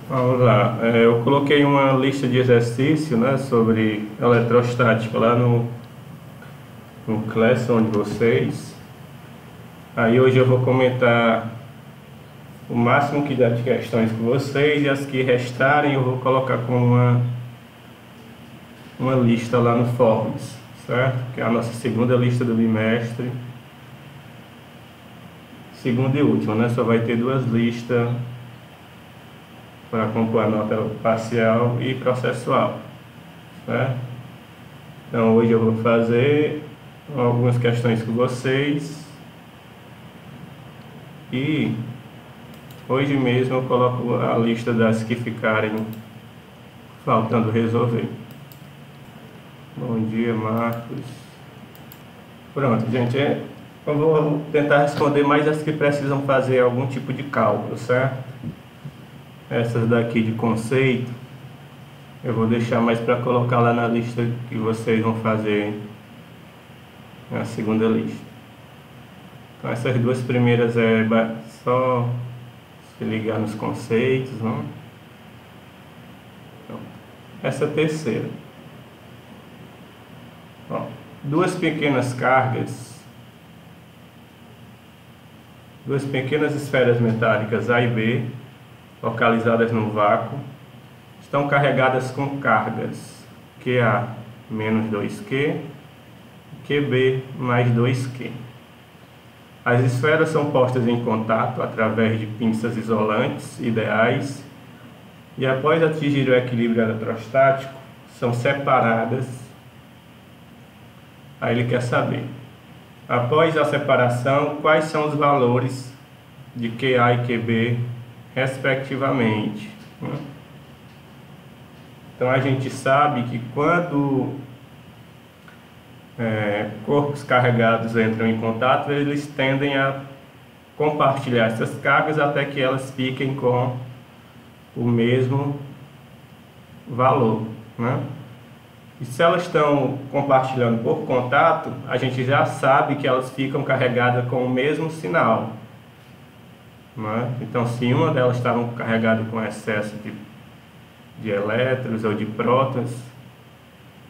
Vamos lá. Eu coloquei uma lista de exercício, né, sobre eletrostática lá no Classroom de vocês. Aí hoje eu vou comentar o máximo que dá de questões com vocês e as que restarem eu vou colocar como uma lista lá no Forms, certo? Que é a nossa segunda lista do bimestre. Segunda e última, né? Só vai ter duas listas para compor a nota parcial e processual, certo? Então hoje eu vou fazer algumas questões com vocês e hoje mesmo eu coloco a lista das que ficarem faltando resolver. Bom dia, Marcos. Pronto, gente, eu vou tentar responder mais as que precisam fazer algum tipo de cálculo, certo? Essas daqui de conceito eu vou deixar mais para colocar lá na lista que vocês vão fazer na segunda lista. Então essas duas primeiras é só se ligar nos conceitos, não? Então, essa terceira, ó, duas pequenas esferas metálicas A e B, localizadas no vácuo, estão carregadas com cargas QA menos 2Q e QB mais 2Q. As esferas são postas em contato através de pinças isolantes ideais e após atingir o equilíbrio eletrostático são separadas. Aí ele quer saber, após a separação, quais são os valores de QA e QB respectivamente. Então a gente sabe que quando corpos carregados entram em contato, eles tendem a compartilhar essas cargas até que elas fiquem com o mesmo valor, né? E se elas estão compartilhando por contato, a gente já sabe que elas ficam carregadas com o mesmo sinal, né? Então se uma delas está carregada com excesso de elétrons ou de prótons,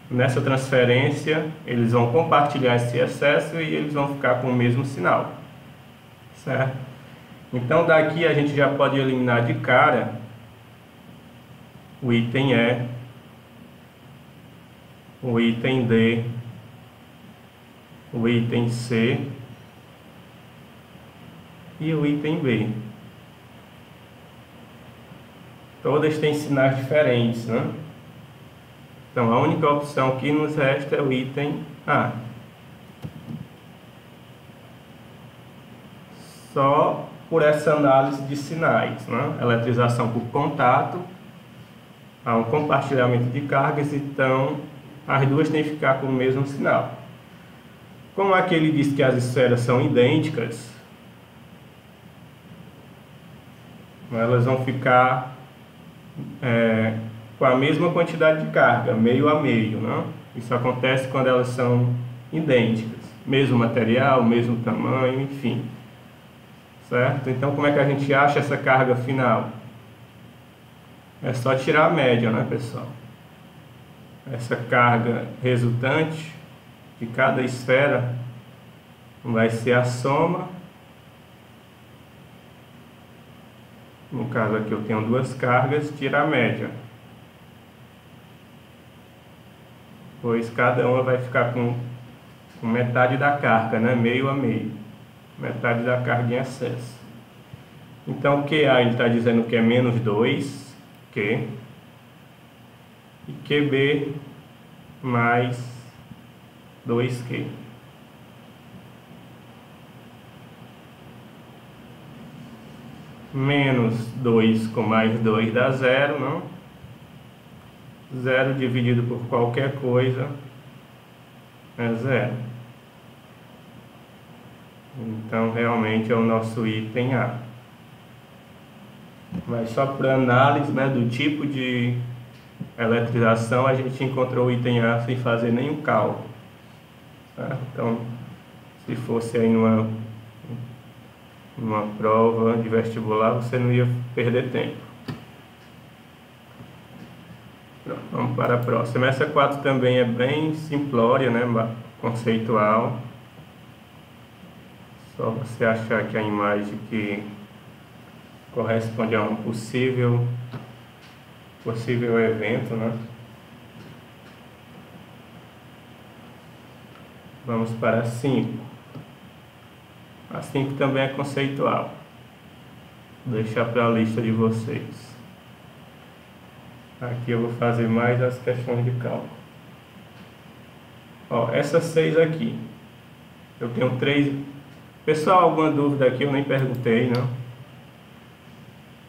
nessa transferência eles vão compartilhar esse excesso e eles vão ficar com o mesmo sinal, certo? Então daqui a gente já pode eliminar de cara o item E, o item D, o item C e o item B. Todas têm sinais diferentes, né? Então a única opção que nos resta é o item A. Só por essa análise de sinais, né? Eletrização por contato, há um compartilhamento de cargas, então as duas têm que ficar com o mesmo sinal. Como aqui ele diz que as esferas são idênticas, elas vão ficar com a mesma quantidade de carga, meio a meio, né? Isso acontece quando elas são idênticas, mesmo material, mesmo tamanho, enfim, certo? Então como é que a gente acha essa carga final? É só tirar a média, né, pessoal? Essa carga resultante de cada esfera vai ser a soma. No caso aqui eu tenho duas cargas, tira a média, pois cada uma vai ficar com metade da carga, né? Meio a meio, metade da carga em excesso. Então QA ele está dizendo que é menos 2Q e QB mais 2Q. Menos 2 com mais 2 dá 0, não? 0 dividido por qualquer coisa é 0. Então realmente é o nosso item A. Mas só para análise, né, do tipo de eletrização, a gente encontrou o item A sem fazer nenhum cálculo, tá? Então se fosse aí numa prova de vestibular, você não ia perder tempo. Vamos para a próxima. Essa 4 também é bem simplória, né? Conceitual. Só você achar aqui a imagem que corresponde a um possível evento, né? Vamos para a 5. A 5 também é conceitual. Vou deixar para a lista de vocês. Aqui eu vou fazer mais as questões de cálculo. Ó, essas 6 aqui. Eu tenho 3. Pessoal, alguma dúvida aqui? Eu nem perguntei, não?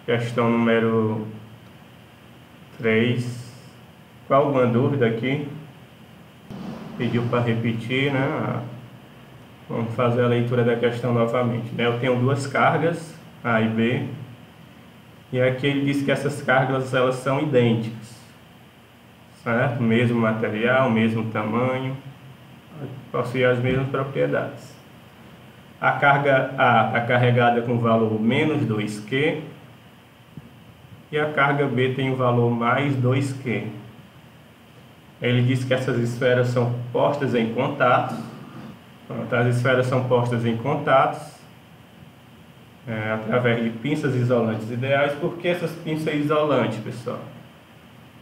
Questão número 3. Qual alguma dúvida aqui? Pediu para repetir, né? Vamos fazer a leitura da questão novamente, né? Eu tenho 2 cargas, A e B. E aqui ele diz que essas cargas elas são idênticas, certo? Mesmo material, mesmo tamanho, possuem as mesmas propriedades. A carga A está carregada com valor menos 2Q e a carga B tem o valor mais 2Q. Ele diz que essas esferas são postas em contatos. As esferas são postas em contatos através de pinças isolantes ideais. Por que essas pinças isolantes, pessoal?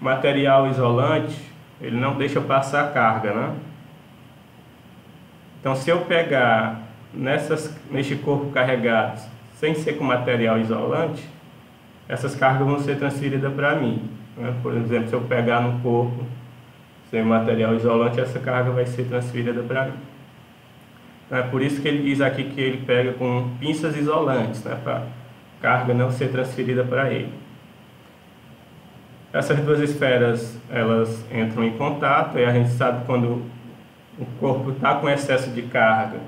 O material isolante, ele não deixa passar a carga, né? Então, se eu pegar neste corpo carregado, sem ser com material isolante, essas cargas vão ser transferidas para mim, né? Por exemplo, se eu pegar no corpo sem material isolante, essa carga vai ser transferida para mim. É por isso que ele diz aqui que ele pega com pinças isolantes, né, para a carga não ser transferida para ele. Essas 2 esferas, elas entram em contato, e a gente sabe quando o corpo está com excesso de carga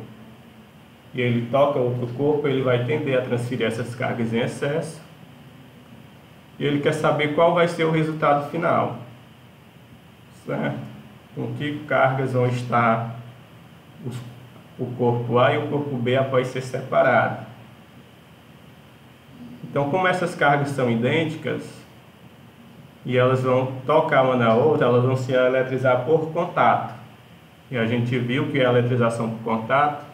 e ele toca outro corpo, ele vai tender a transferir essas cargas em excesso. E ele quer saber qual vai ser o resultado final, certo? Com que cargas vão estar o corpo A e o corpo B após ser separado. Então, como essas cargas são idênticas e elas vão tocar uma na outra, elas vão se eletrizar por contato. E a gente viu que a eletrização por contato,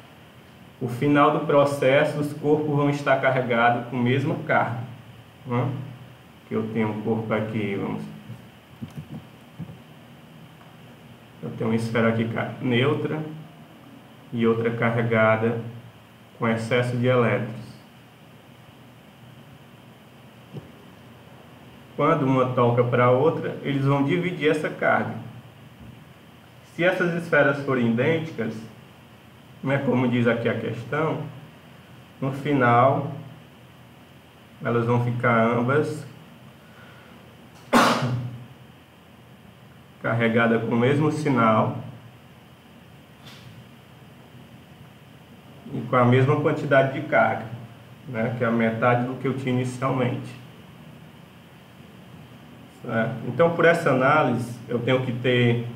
o final do processo, os corpos vão estar carregados com a mesma carga, né? Que eu tenho um corpo aqui, eu tenho uma esfera aqui neutra e outra carregada com excesso de elétrons. Quando uma toca para a outra, eles vão dividir essa carga. Se essas esferas forem idênticas, né, como diz aqui a questão, no final elas vão ficar ambas carregadas com o mesmo sinal e com a mesma quantidade de carga, né, que é a metade do que eu tinha inicialmente. Certo? Então, por essa análise, eu tenho que ter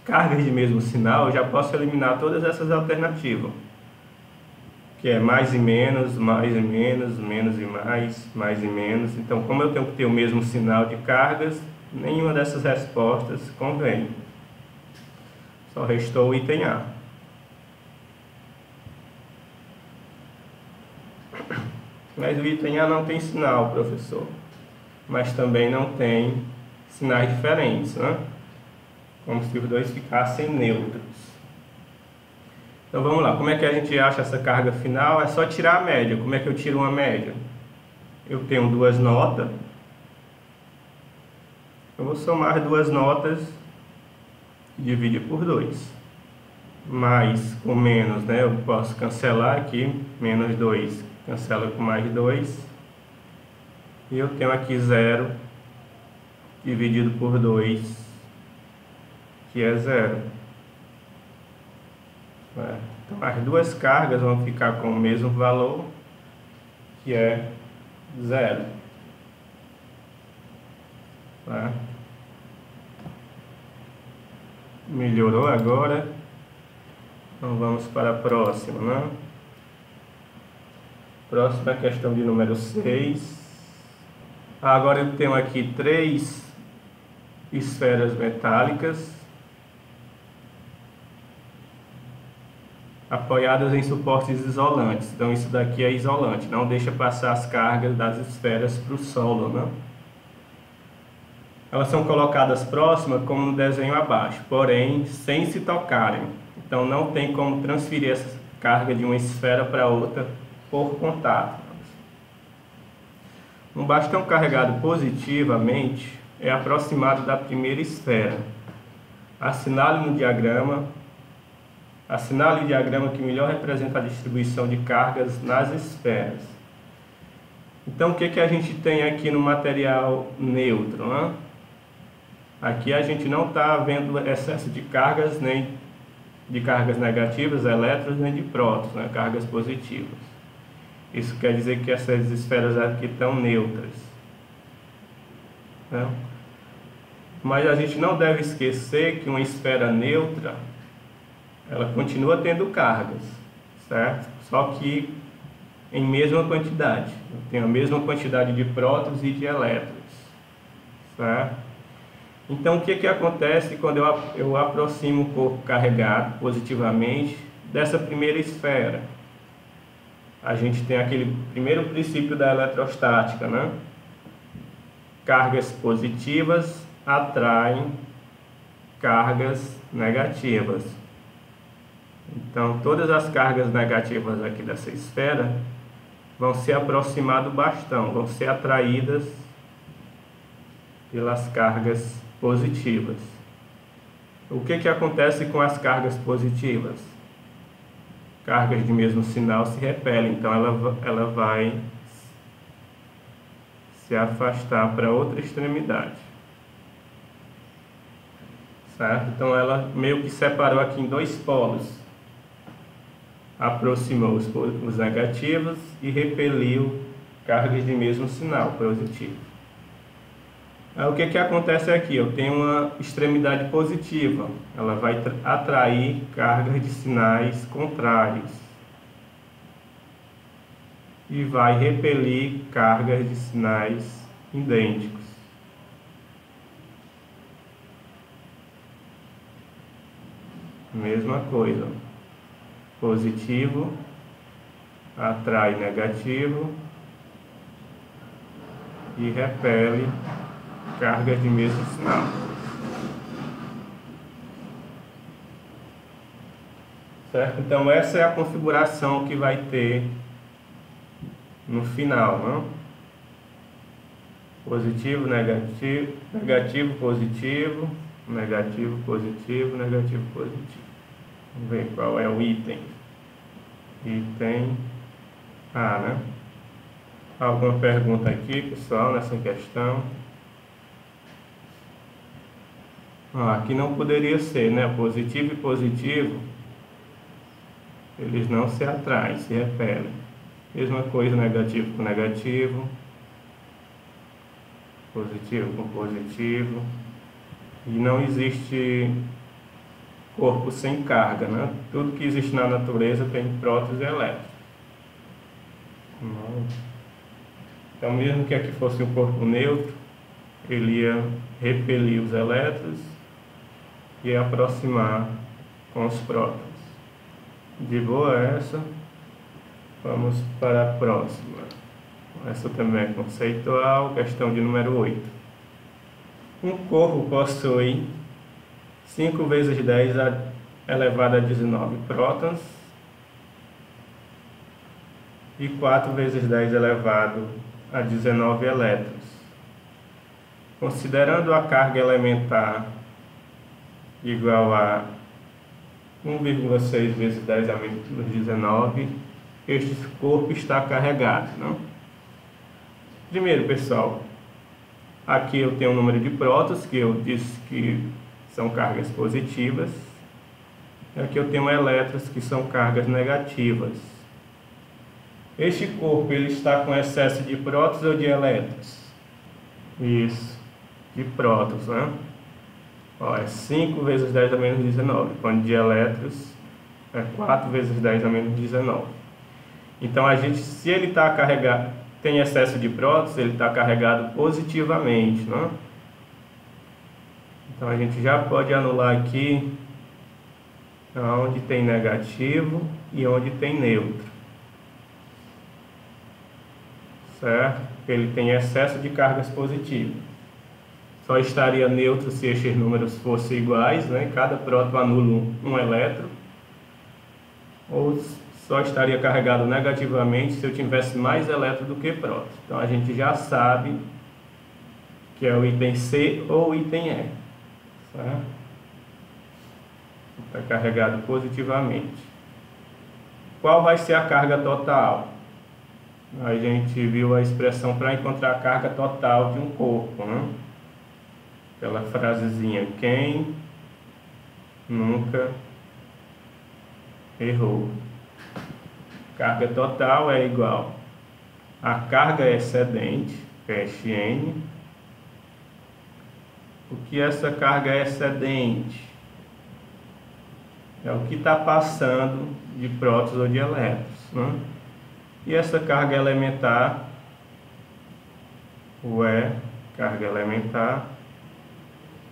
cargas de mesmo sinal. Eu já posso eliminar todas essas alternativas, que é mais e menos, menos e mais e menos. Então, como eu tenho que ter o mesmo sinal de cargas, nenhuma dessas respostas convém. Só restou o item A. Mas o item A não tem sinal, professor. Mas também não tem sinais diferentes, né? Como se os dois ficassem neutros. Então vamos lá, como é que a gente acha essa carga final? É só tirar a média. Como é que eu tiro uma média? Eu tenho 2 notas. Eu vou somar 2 notas e dividir por 2. Mais com menos, né? Eu posso cancelar aqui. Menos 2 cancela com mais 2. E eu tenho aqui 0 dividido por 2, que é 0. Então as 2 cargas vão ficar com o mesmo valor, que é 0. Melhorou agora? Então vamos para a próxima, né? Próxima questão de número 6. Agora eu tenho aqui 3 esferas metálicas apoiadas em suportes isolantes. Então isso daqui é isolante, não deixa passar as cargas das esferas para o solo, né? Elas são colocadas próximas, como no desenho abaixo, porém sem se tocarem. Então não tem como transferir essa carga de uma esfera para outra por contato. Um bastão carregado positivamente é aproximado da primeira esfera. Assinale o diagrama que melhor representa a distribuição de cargas nas esferas. Então o que a gente tem aqui no material neutro, né? Aqui a gente não está vendo excesso de cargas, nem de cargas negativas, elétrons, nem de prótons, né? Cargas positivas. Isso quer dizer que essas esferas aqui estão neutras, né? Mas a gente não deve esquecer que uma esfera neutra, ela continua tendo cargas, certo? Só que em mesma quantidade. Tem a mesma quantidade de prótons e de elétrons, certo? Então o que acontece quando eu aproximo o corpo carregado positivamente dessa primeira esfera? A gente tem aquele primeiro princípio da eletrostática, né? Cargas positivas atraem cargas negativas. Então todas as cargas negativas aqui dessa esfera vão se aproximar do bastão, vão ser atraídas pelas cargas positivas. O que acontece com as cargas positivas? Cargas de mesmo sinal se repelem, então ela vai se afastar para outra extremidade, certo? Então ela meio que separou aqui em dois polos, aproximou os negativos e repeliu cargas de mesmo sinal, positivo. Aí, o que acontece aqui? Eu tenho uma extremidade positiva, ela vai atrair cargas de sinais contrários e vai repelir cargas de sinais idênticos. Mesma coisa, positivo atrai negativo e repele carga de mesmo sinal. Certo? Então essa é a configuração que vai ter no final, não? Positivo, negativo, negativo, positivo, negativo, positivo, negativo, positivo. Vamos ver qual é o item. Item A, né? Alguma pergunta aqui, pessoal, nessa questão? Aqui não poderia ser, né? Positivo e positivo, eles não se atraem, se repelem. Mesma coisa, negativo com negativo, positivo com positivo. E não existe corpo sem carga, né? Tudo que existe na natureza tem prótons e elétrons. Então, mesmo que aqui fosse um corpo neutro, ele ia repelir os elétrons e aproximar com os prótons. De boa essa. Vamos para a próxima. Essa também é conceitual, questão de número 8. Um corpo possui 5 vezes 10 elevado a 19 prótons e 4 vezes 10 elevado a 19 elétrons. Considerando a carga elementar igual a 1,6 vezes 10 a menos 19, este corpo está carregado, não? Primeiro, pessoal, aqui eu tenho o número de prótons, que eu disse que são cargas positivas. Aqui eu tenho elétrons, que são cargas negativas. Este corpo, ele está com excesso de prótons ou de elétrons? Isso, de prótons, né? Ó, é 5 vezes 10 a menos 19, quando de elétrons é 4 vezes 10 a menos 19. Então, se ele está carregado, tem excesso de prótons, ele está carregado positivamente, né? Então a gente já pode anular aqui onde tem negativo e onde tem neutro, certo? Ele tem excesso de cargas positivas. Só estaria neutro se estes números fossem iguais, né? Cada próton anula um elétron. Ou só estaria carregado negativamente se eu tivesse mais elétrons do que prótons. Então a gente já sabe que é o item C ou o item E, certo? Está carregado positivamente. Qual vai ser a carga total? A gente viu a expressão para encontrar a carga total de um corpo, né? Aquela frasezinha: quem nunca errou? Carga total é igual a carga excedente, que é Xn. O que é essa carga excedente? É o que está passando de prótons ou de elétrons, né? E essa carga elementar, o E, carga elementar,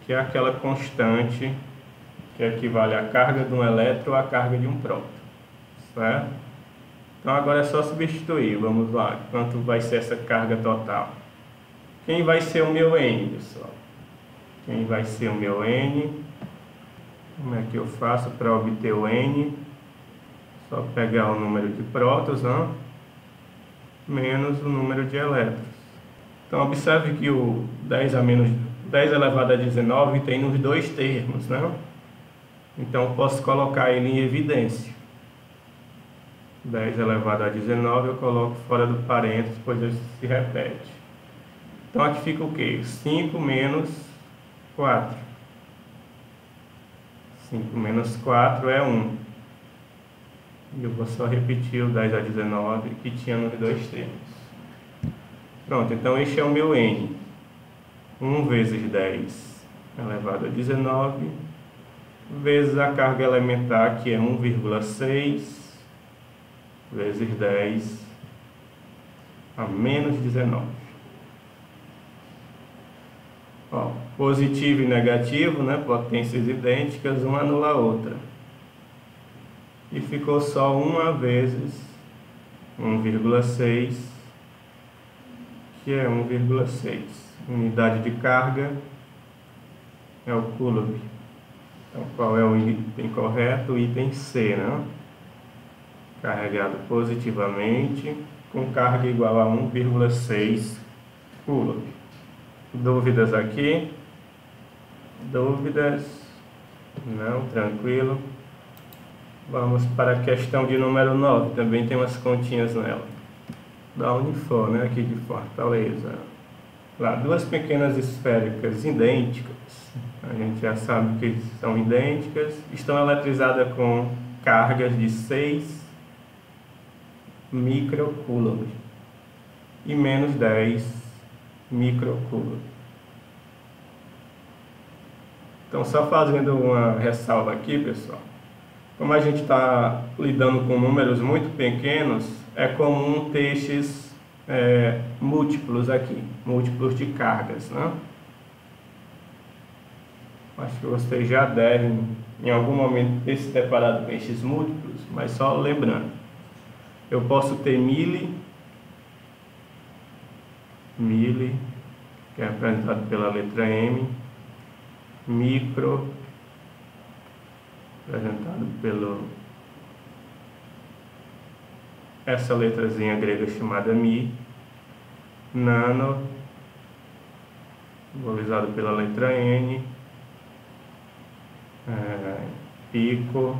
que é aquela constante que equivale à carga de um elétron à carga de um próton, certo? Então agora é só substituir, vamos lá, quanto vai ser essa carga total? Quem vai ser o meu N, pessoal? Quem vai ser o meu N? Como é que eu faço para obter o N? Só pegar o número de prótons, né? Menos o número de elétrons. Então observe que o 10 elevado a 19 tem nos dois termos, né? Então posso colocar ele em evidência. 10 elevado a 19 eu coloco fora do parênteses, pois ele se repete. Então aqui fica o quê? 5 menos 4. 5 menos 4 é 1. E eu vou só repetir o 10 a 19 que tinha nos dois termos. Pronto, então este é o meu N. 1 vezes 10 elevado a 19, vezes a carga elementar, que é 1,6, vezes 10 a menos 19. Ó, positivo e negativo, né? Potências idênticas, uma anula a outra. E ficou só 1 vezes 1,6, que é 1,6. Unidade de carga é o Coulomb. Então, qual é o item correto? O item C, né? Carregado positivamente, com carga igual a 1,6 Coulomb. Dúvidas aqui? Dúvidas? Não, tranquilo. Vamos para a questão de número 9, também tem umas continhas nela. Da Unifor, né, aqui de Fortaleza. Lá, duas pequenas esféricas idênticas, a gente já sabe que são idênticas, estão eletrizadas com cargas de 6 microcoulomb e menos 10 microcoulomb. Então, só fazendo uma ressalva aqui, pessoal. Como a gente está lidando com números muito pequenos, é comum ter estes múltiplos aqui, múltiplos de cargas, né? Acho que vocês já devem, em algum momento, ter se deparado com estes múltiplos, mas só lembrando. Eu posso ter mili, que é representado pela letra M, micro, representado pelo essa letrazinha grega chamada Mi, nano, simbolizado pela letra N, pico,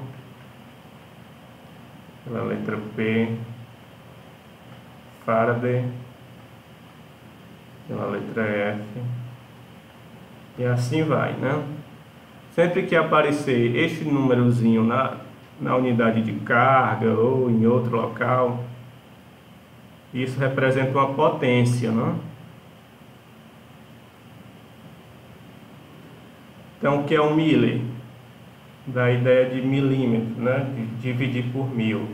pela letra P, Faraday, pela letra F, e assim vai, né? Sempre que aparecer este númerozinho na unidade de carga ou em outro local, isso representa uma potência, né? Então, o que é um milli? Da ideia de milímetro, né? De dividir por 1000.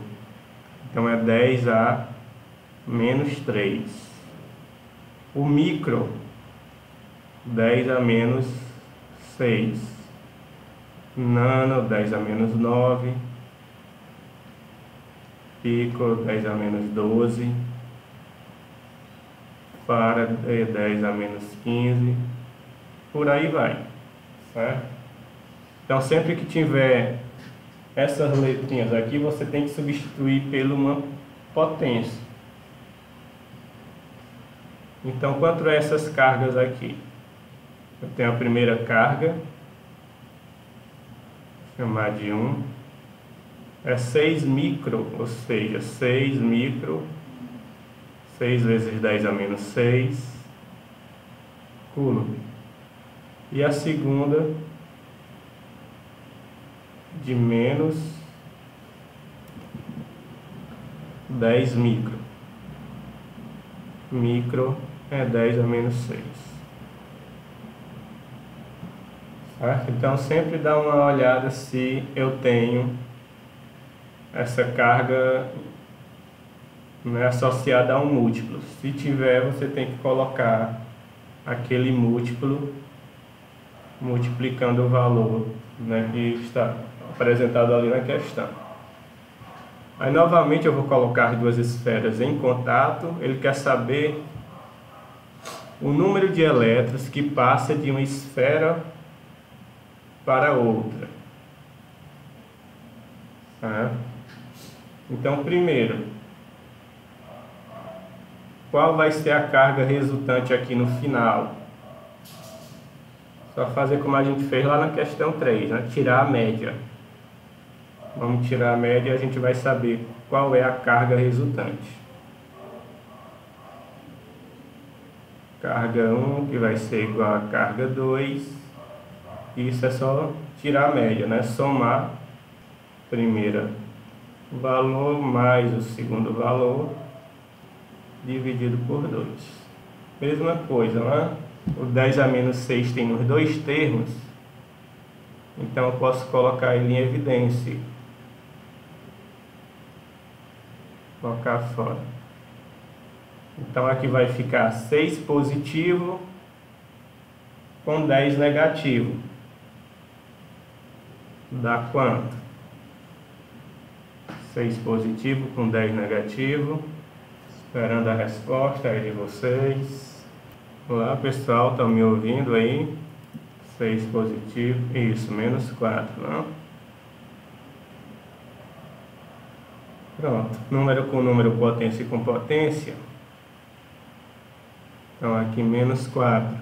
Então, é 10 a menos 3. O micro, 10 a menos 6. Nano, 10 a menos 9. Pico, 10 a menos 12. Farad, 10 a menos 15. Por aí vai, certo? Então, sempre que tiver essas letrinhas aqui, você tem que substituir por uma potência. Então, quanto a essas cargas aqui? Eu tenho a primeira carga, vou chamar de 1, é 6 micro, ou seja, 6 micro, 6 vezes 10 a menos 6, coulomb. E a segunda, de menos 10 micro. Micro é 10 a menos 6. Certo? Então, sempre dá uma olhada se eu tenho essa carga, né, associada a um múltiplo. Se tiver, você tem que colocar aquele múltiplo multiplicando o valor, né, que está apresentado ali na questão. Aí novamente eu vou colocar as duas esferas em contato. Ele quer saber o número de elétrons que passa de uma esfera para outra. Então, primeiro, qual vai ser a carga resultante aqui no final? Só fazer como a gente fez lá na questão 3, né? Tirar a média. Vamos tirar a média e a gente vai saber qual é a carga resultante. Carga 1, que vai ser igual a carga 2. Isso é só tirar a média, né? Somar primeiro valor mais o segundo valor dividido por 2. Mesma coisa, né? O 10 a menos 6 tem nos dois termos, então eu posso colocar ele em evidência. Colocar fora. Então aqui vai ficar 6 positivo com 10 negativo. Dá quanto? 6 positivo com 10 negativo. Esperando a resposta aí de vocês. Olá pessoal, estão me ouvindo aí? 6 positivo, isso, menos 4, não? Pronto, número com número, potência com potência. Então aqui menos 4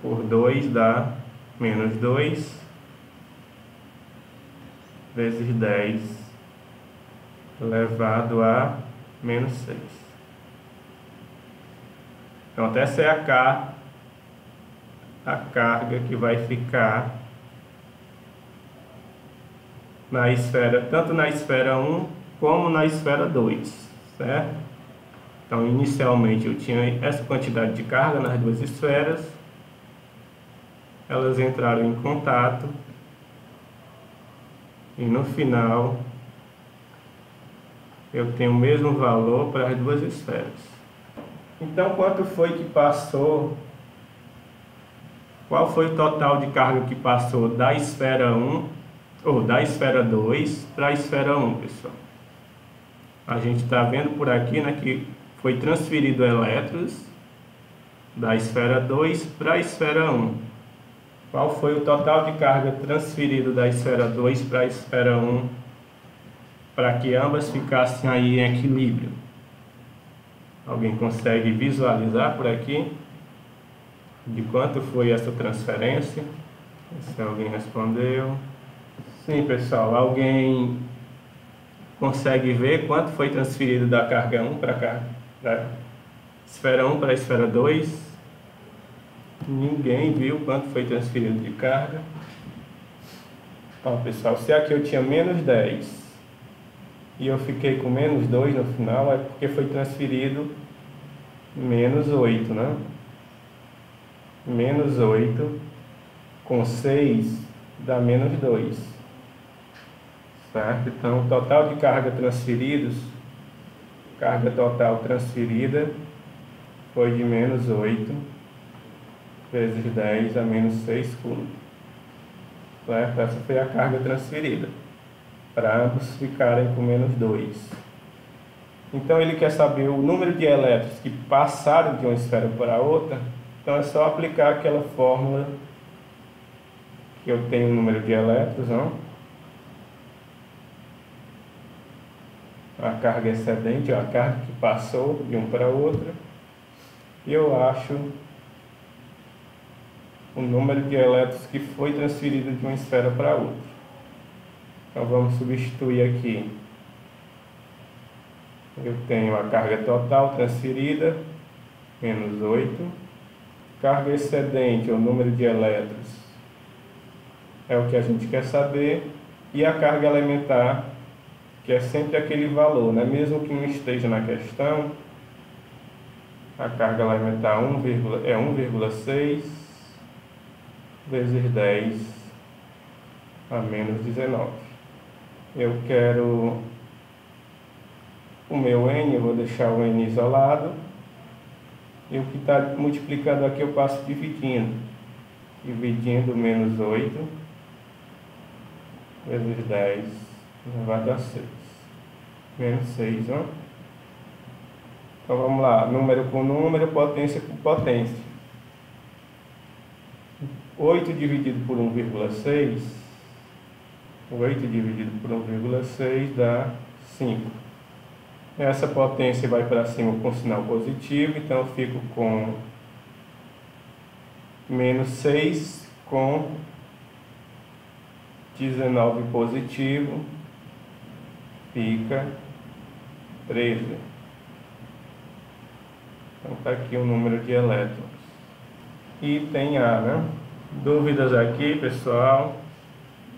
por 2 dá menos 2 vezes 10 elevado a menos 6. Então, essa é a carga que vai ficar na esfera, tanto na esfera 1 como na esfera 2, certo? Então, inicialmente eu tinha essa quantidade de carga nas duas esferas, elas entraram em contato e no final eu tenho o mesmo valor para as duas esferas. Então, quanto foi que passou? Qual foi o total de carga que passou da esfera 1 ou da esfera 2 para a esfera 1, pessoal? A gente está vendo por aqui, né, que foi transferido elétrons da esfera 2 para a esfera 1. Qual foi o total de carga transferido da esfera 2 para a esfera 1 para que ambas ficassem aí em equilíbrio? Alguém consegue visualizar por aqui de quanto foi essa transferência? Se alguém respondeu. Sim, pessoal, alguém consegue ver quanto foi transferido da carga 1 para cá, da esfera 1 para a esfera 2? Ninguém viu quanto foi transferido de carga. Ó, pessoal, se aqui eu tinha menos 10 e eu fiquei com menos 2 no final, é porque foi transferido menos 8, né? Menos 8 com 6 dá menos 2, certo? Então, o total de carga transferidos, carga total transferida foi de menos 8 vezes 10 a menos 6 coulomb. Certo? Essa foi a carga transferida, para ambos ficarem com menos 2. Então ele quer saber o número de elétrons que passaram de uma esfera para outra. Então é só aplicar aquela fórmula que eu tenho o número de elétrons, não? A carga excedente, a carga que passou de um para outro. E eu acho o número de elétrons que foi transferido de uma esfera para outra. Então vamos substituir aqui. Eu tenho a carga total transferida, menos 8. Carga excedente, o número de elétrons, é o que a gente quer saber. E a carga elementar, que é sempre aquele valor, né? Mesmo que não esteja na questão, a carga elementar é 1,6 vezes 10 a menos 19. Eu quero o meu N, eu vou deixar o N isolado. E o que está multiplicado aqui eu passo dividindo. Dividindo menos 8 vezes 10 elevado a 6. Menos 6, ó. Então vamos lá, número com número, potência com potência. 8 dividido por 1,6, 8 dividido por 1,6 dá 5. Essa potência vai para cima com sinal positivo, então eu fico com menos 6 com 19 positivo, fica 13. Então está aqui o número de elétrons. E tem A, né? Dúvidas aqui, pessoal?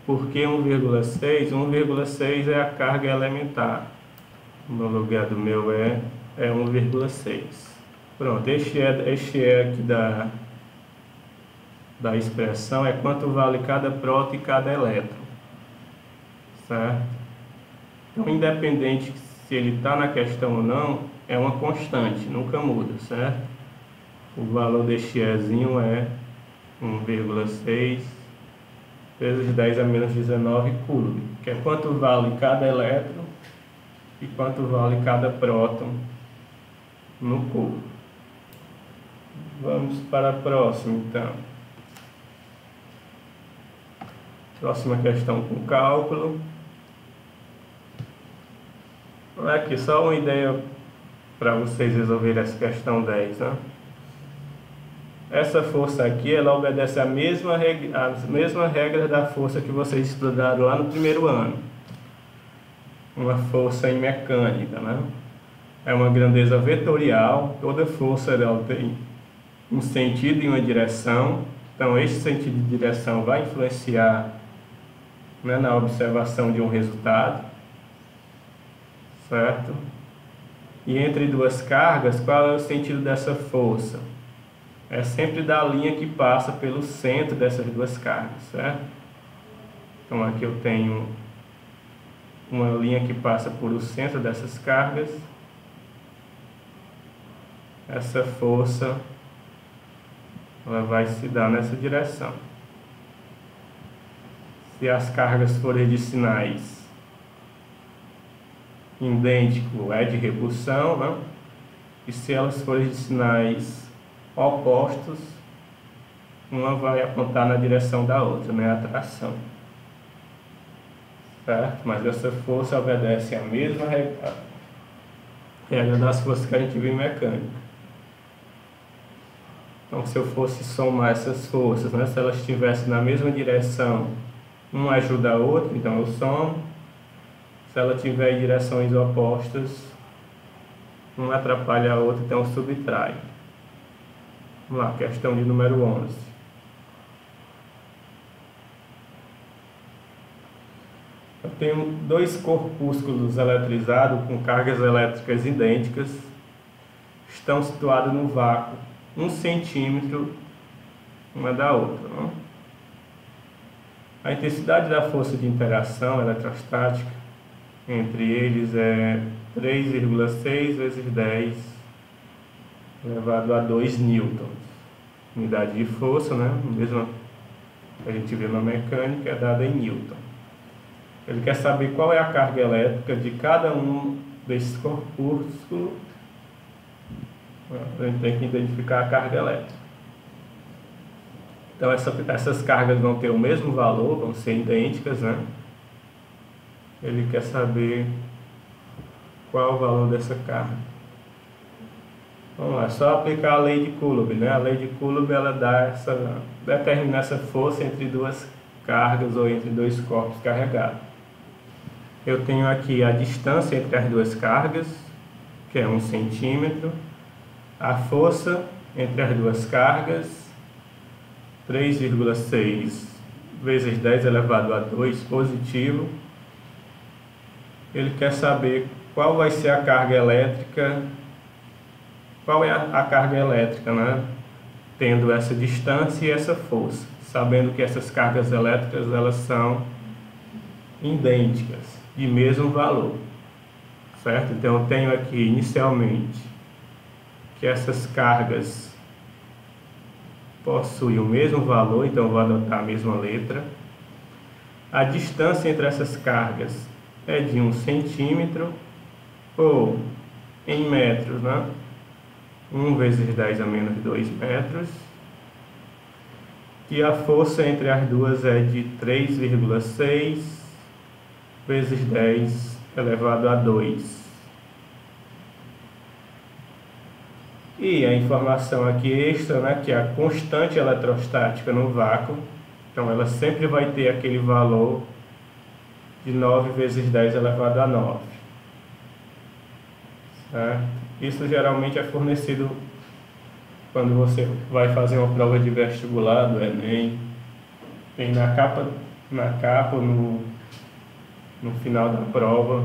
Por que 1,6? 1,6 é a carga elementar. No lugar do meu é 1,6. Pronto, este é aqui da expressão, é quanto vale cada próton e cada elétron. Certo? Então, independente se ele está na questão ou não, é uma constante, nunca muda, certo? O valor deste Ezinho é 1,6 vezes 10 a menos 19 coulomb, que é quanto vale cada elétron e quanto vale cada próton no cubo. Vamos para a próxima, então. Próxima questão com cálculo. Aqui só uma ideia para vocês resolverem essa questão 10, né? Essa força aqui, ela obedece às mesmas regras da força que vocês estudaram lá no primeiro ano. Uma força em mecânica, né? É uma grandeza vetorial, toda força ela tem um sentido e uma direção. Então, este sentido de direção vai influenciar, né, na observação de um resultado, certo? E entre duas cargas, qual é o sentido dessa força? É sempre da linha que passa pelo centro dessas duas cargas, certo? Então aqui eu tenho uma linha que passa por o centro dessas cargas. Essa força ela vai se dar nessa direção. Se as cargas forem de sinais idênticos, é de repulsão, né? E se elas forem de sinais opostos, uma vai apontar na direção da outra, né? Atração. Certo? Mas essa força obedece à mesma regra das forças que a gente viu em mecânica. Então, se eu fosse somar essas forças, né? Se elas estivessem na mesma direção, uma ajuda a outra, então eu somo. Se ela tiver em direções opostas, uma atrapalha a outra, então subtrai. Vamos lá, questão de número 11. Eu tenho dois corpúsculos eletrizados com cargas elétricas idênticas. Estão situados no vácuo 1 centímetro uma da outra, não? A intensidade da força de interação eletrostática entre eles é 3,6 vezes 10 elevado a 2 newtons. unidade de força, né? Mesmo que a gente vê na mecânica, é dada em Newton. Ele quer saber qual é a carga elétrica de cada um desses corpúsculos. A gente tem que identificar a carga elétrica. Então essas cargas vão ter o mesmo valor, vão ser idênticas, né? Ele quer saber qual é o valor dessa carga. Vamos lá, é só aplicar a lei de Coulomb, né? A lei de Coulomb, ela determina essa força entre duas cargas ou entre dois corpos carregados. Eu tenho aqui a distância entre as duas cargas, que é 1 centímetro. A força entre as duas cargas, 3,6 vezes 10 elevado a 2 positivo. Ele quer saber qual vai ser a carga elétrica, qual é a carga elétrica, né? Tendo essa distância e essa força, sabendo que essas cargas elétricas elas são idênticas, de mesmo valor, certo? Então eu tenho aqui inicialmente que essas cargas possuem o mesmo valor, então eu vou adotar a mesma letra. A distância entre essas cargas é de 1 centímetro, ou em metros, né? 1 vezes 10 a menos 2 metros. E a força entre as duas é de 3,6 vezes 10 elevado a 2. E a informação aqui extra, né, que a constante eletrostática no vácuo, então ela sempre vai ter aquele valor de 9 vezes 10 elevado a 9. Certo? Isso geralmente é fornecido quando você vai fazer uma prova de vestibular do Enem. Tem na capa ou no final da prova,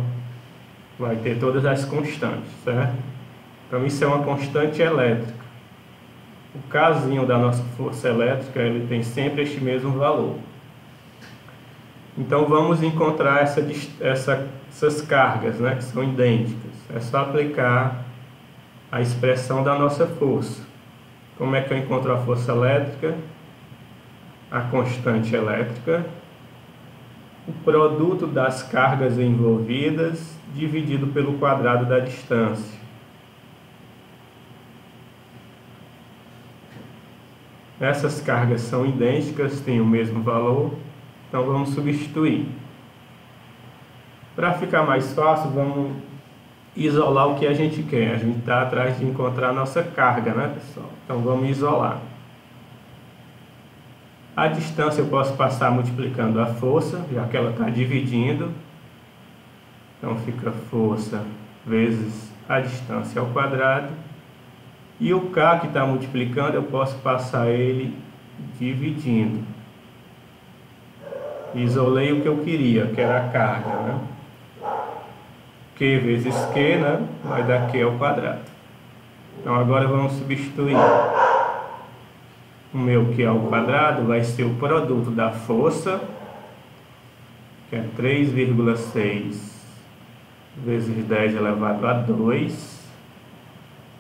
vai ter todas as constantes, certo? Então isso é uma constante elétrica. O casinho da nossa força elétrica, ele tem sempre este mesmo valor. Então vamos encontrar essas cargas, né, que são idênticas. É só aplicar a expressão da nossa força. Como é que eu encontro a força elétrica? A constante elétrica, o produto das cargas envolvidas dividido pelo quadrado da distância. Essas cargas são idênticas, têm o mesmo valor, então vamos substituir. Para ficar mais fácil, vamos isolar o que a gente quer. A gente está atrás de encontrar a nossa carga, né, pessoal? Então vamos isolar. A distância eu posso passar multiplicando a força, já que ela está dividindo. Então fica força vezes a distância ao quadrado. E o K que está multiplicando, eu posso passar ele dividindo. Isolei o que eu queria, que era a carga, né? Q vezes Q, né? Vai dar Q ao quadrado. Então agora vamos substituir. O meu Q ao quadrado vai ser o produto da força, que é 3,6 vezes 10 elevado a 2,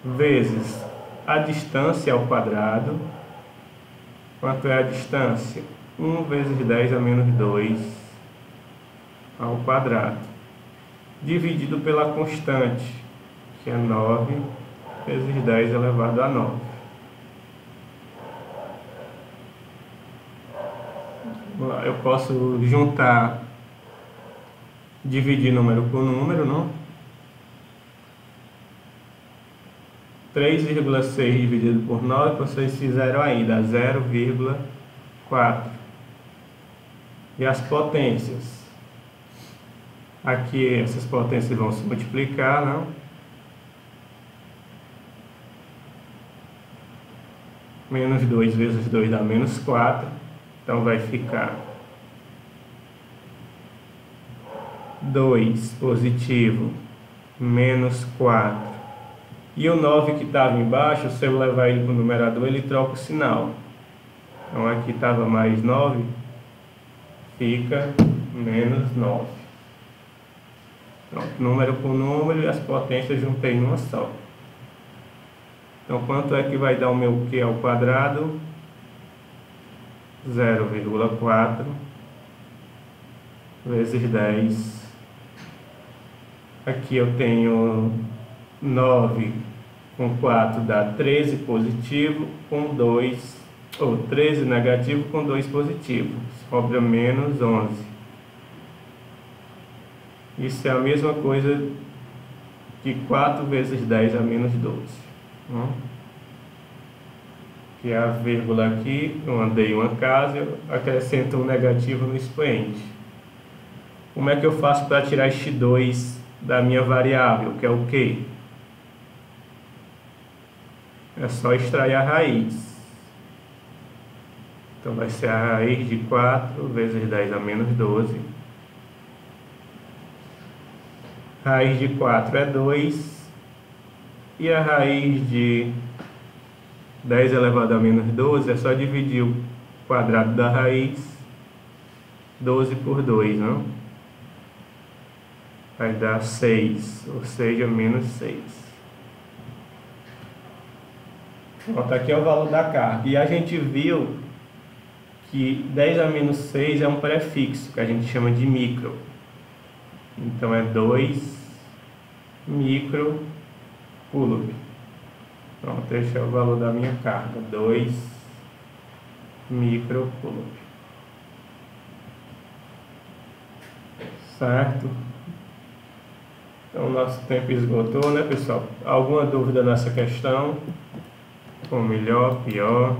vezes a distância ao quadrado. Quanto é a distância? 1 vezes 10 a menos 2 ao quadrado, dividido pela constante, que é 9 vezes 10 elevado a 9. Eu posso juntar, dividir número por número, não? 3,6 dividido por 9, vocês fizeram aí, dá 0,4. E as potências? Aqui essas potências vão se multiplicar, não? Menos 2 vezes 2 dá menos 4. Então vai ficar 2 positivo menos 4. E o 9 que estava embaixo, se eu levar ele para o numerador, ele troca o sinal. Então aqui estava mais 9, fica menos 9. Pronto, número por número e as potências juntei numa só. Então, quanto é que vai dar o meu Q ao quadrado? 0,4 vezes 10. Aqui eu tenho 9 com 4 dá 13 positivo com 2, ou 13 negativo com 2 positivo. Sobra menos 11. Isso é a mesma coisa que 4 vezes 10 a menos 12. Que é a vírgula aqui, eu andei uma casa, eu acrescento um negativo no expoente. Como é que eu faço para tirar este 2 da minha variável, que é o quê? É só extrair a raiz. Então vai ser a raiz de 4 vezes 10 a menos 12. Raiz de 4 é 2. E a raiz de 10 elevado a menos 12 é só dividir o quadrado da raiz, 12 por 2, não? Vai dar 6, ou seja, menos 6. Pronto, aqui é o valor da carga. E a gente viu que 10 a menos 6 é um prefixo, que a gente chama de micro. Então é 2 micro coulomb. Pronto, esse é o valor da minha carga, 2 micro coulomb. Certo? Então, nosso tempo esgotou, né, pessoal? Alguma dúvida nessa questão? Ou melhor, pior?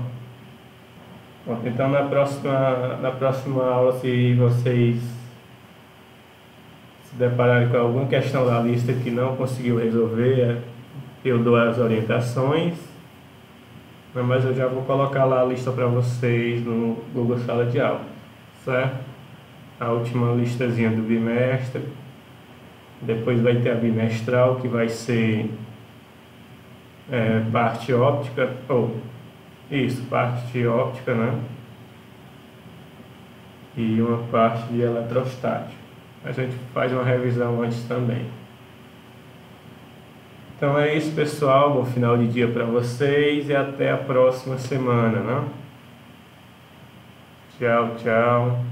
Pronto, então, na próxima aula, se vocês se depararem com alguma questão da lista que não conseguiu resolver, eu dou as orientações, mas eu já vou colocar lá a lista para vocês no Google Sala de Aula, certo? A última listazinha do bimestre, depois vai ter a bimestral, que vai ser parte óptica, parte óptica, né? E uma parte de eletrostática. A gente faz uma revisão antes também. Então é isso, pessoal. Bom final de dia para vocês e até a próxima semana, né? Tchau, tchau.